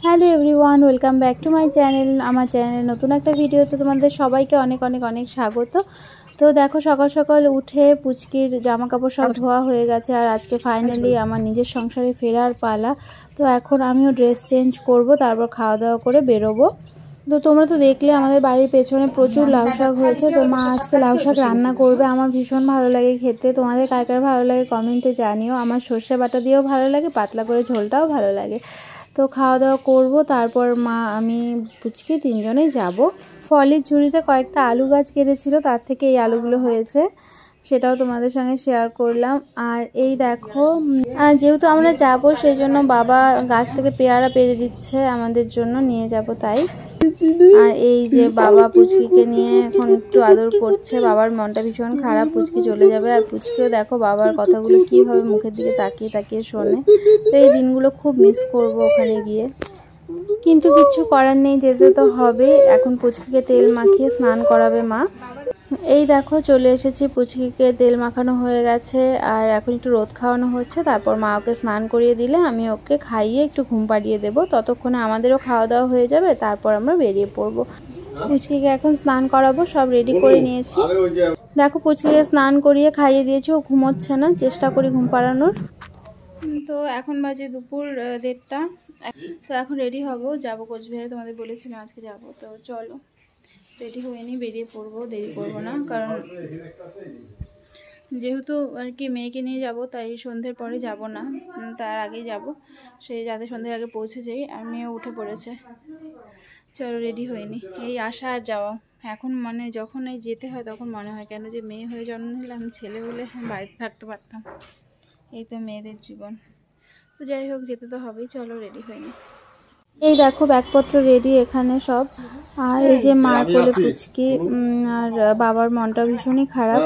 Hello everyone, welcome back to my channel. আমার চ্যানেলে নতুন একটা ভিডিওতে তোমাদের সবাইকে অনেক অনেক অনেক স্বাগত। তো দেখো, সকাল সকাল উঠে পুচকির জামা কাপড় সব ধোয়া হয়ে গেছে, আর আজকে ফাইনালি আমার নিজের সংসারে ফেরার পালা। তো এখন আমিও ড্রেস চেঞ্জ করব, তারপর খাওয়া দাওয়া করে বেরোবো। তো তোমরা তো দেখলে আমাদের বাড়ির পেছনে প্রচুর লাউ শাক হয়েছে। তো মা আজকে লাউ শাক রান্না করবে। আমার ভীষণ ভালো লাগে খেতে। তোমাদের কার কার ভালো লাগে কমেন্টে জানিও। আমার সর্ষে বাটা দিয়েও ভালো লাগে, পাতলা করে ঝোলটাও ভালো লাগে। তো খাওয়া দাওয়া করব, তারপর মা আমি পুচকি তিনজনেই যাব। ফলের ঝুড়িতে কয়েকটা আলু গাছ কেটেছিল, তার থেকে এই আলুগুলো হয়েছে, সেটাও তোমাদের সঙ্গে শেয়ার করলাম। আর এই দেখো, যেহেতু আমরা যাব সেই জন্য বাবা গাছ থেকে পেয়ারা পেড়ে দিচ্ছে আমাদের জন্য, নিয়ে যাব তাই। আর এই যে বাবা পুচকিকে নিয়ে এখন একটু আদর করছে। বাবার মনটা ভীষণ খারাপ, পুচকি চলে যাবে। আর পুচকিও দেখো বাবার কথাগুলো কীভাবে মুখের দিকে তাকিয়ে তাকিয়ে শোনে। তো এই দিনগুলো খুব মিস করব ওখানে গিয়ে, কিন্তু কিছু করার নেই, যেতে তো হবে। এখন পুচকিকে তেল মাখিয়ে স্নান করাবে মা। এই দেখো চলে এসেছি, পুচকিকে তেল মাখানো হয়ে গেছে, আর এখন একটু রোদ খাওয়ানো হচ্ছে। তারপর মা ওকে স্নান করিয়ে দিলে আমি ওকে খাইয়ে একটু ঘুম পাড়িয়ে দেবো। ততক্ষণে আমাদেরও খাওয়া দাওয়া হয়ে যাবে, তারপর আমরা বেরিয়ে পড়বো। পুচকিকে এখন স্নান করাবো, সব রেডি করে নিয়েছি। দেখো পুচকিকে স্নান করিয়ে খাইয়ে দিয়েছি, ও ঘুমোচ্ছে না, চেষ্টা করি ঘুম পাড়ানোর। তো এখন বাজে দুপুর 1:30। তো এখন রেডি হব, যাবো কোচবিহারে, তোমাদের বলেছিলাম আজকে যাব। তো চলো রেডি হয়ে নিই, বেরিয়ে পড়বো, দেরি করবো না। কারণ যেহেতু আর কি মেয়েকে নিয়ে যাব, তাই সন্ধ্যের পরে যাব না, তার আগেই যাব। সে যাতে সন্ধ্যের আগে পৌঁছে যাই। আর মেয়েও উঠে পড়েছে। চলো রেডি হয়ে নিই। এই আসা আর যাওয়া এখন, মানে যখন এই যেতে হয় তখন মনে হয় কেন যে মেয়ে হয়ে জন্ম নিলাম, ছেলে বলে বাড়িতে থাকতে পারতাম। এই তো মেয়েদের জীবন। তো যাই হোক, যেতে তো হবেই। চলো রেডি হয়ে নিই। এই দেখো ব্যাগপত্র রেডি এখানে সব। আর এই যে মা কোলে পুচকি, আর বাবার মনটা ভীষণই খারাপ।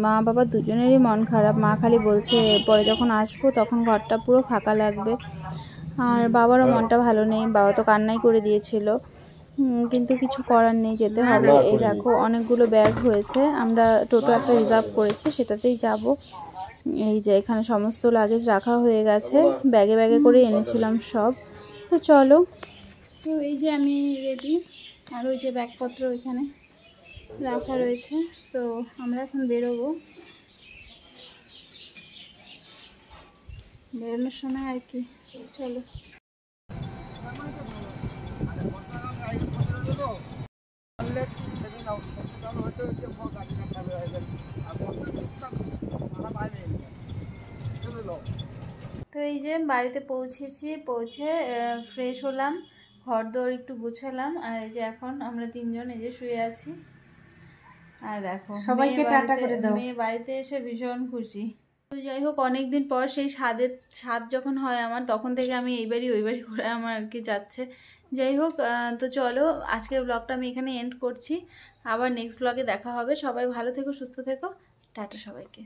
মা বাবা দুজনেরই মন খারাপ। মা খালি বলছে পরে যখন আসবো তখন ঘরটা পুরো ফাঁকা লাগবে। আর বাবারও মনটা ভালো নেই, বাবা তো কান্নাই করে দিয়েছিল, কিন্তু কিছু করার নেই, যেতে হবে। এই দেখো অনেকগুলো ব্যাগ হয়েছে, আমরা টোটো একটা রিজার্ভ করেছি, সেটাতেই যাব। এই যে এখানে সমস্ত লাগেজ রাখা হয়ে গেছে, ব্যাগে ব্যাগে করে এনেছিলাম সব। তো চলো, তো এই যে আমি রেডি, আর ওই যে ব্যাগপত্র ওইখানে রাখা রয়েছে। তো আমরা এখন বেরোবো, বেরোনোর সময় আর কি। চলো। তো এই যে বাড়িতে পৌঁছেছি, পৌঁছে ফ্রেশ হলাম, ঘর দোর একটু গুছালাম। আর এই যে এখন আমরা তিনজন এই যে শুয়ে আছি। আর দেখো সবাইকে টাটা করে দাও। মেয়ে বাড়িতে এসে ভীষণ খুশি। তো যাই হোক, অনেকদিন পর সেই স্বাদ যখন হয় আমার, তখন থেকে আমি এইবারই ওইবারই করে আমার আর কি যাচ্ছে। যাই হোক, তো চলো আজকের ব্লগটা আমি এখানে এন্ড করছি। আবার নেক্সট ব্লগে দেখা হবে। সবাই ভালো থেকো, সুস্থ থেকো, টাটা সবাইকে।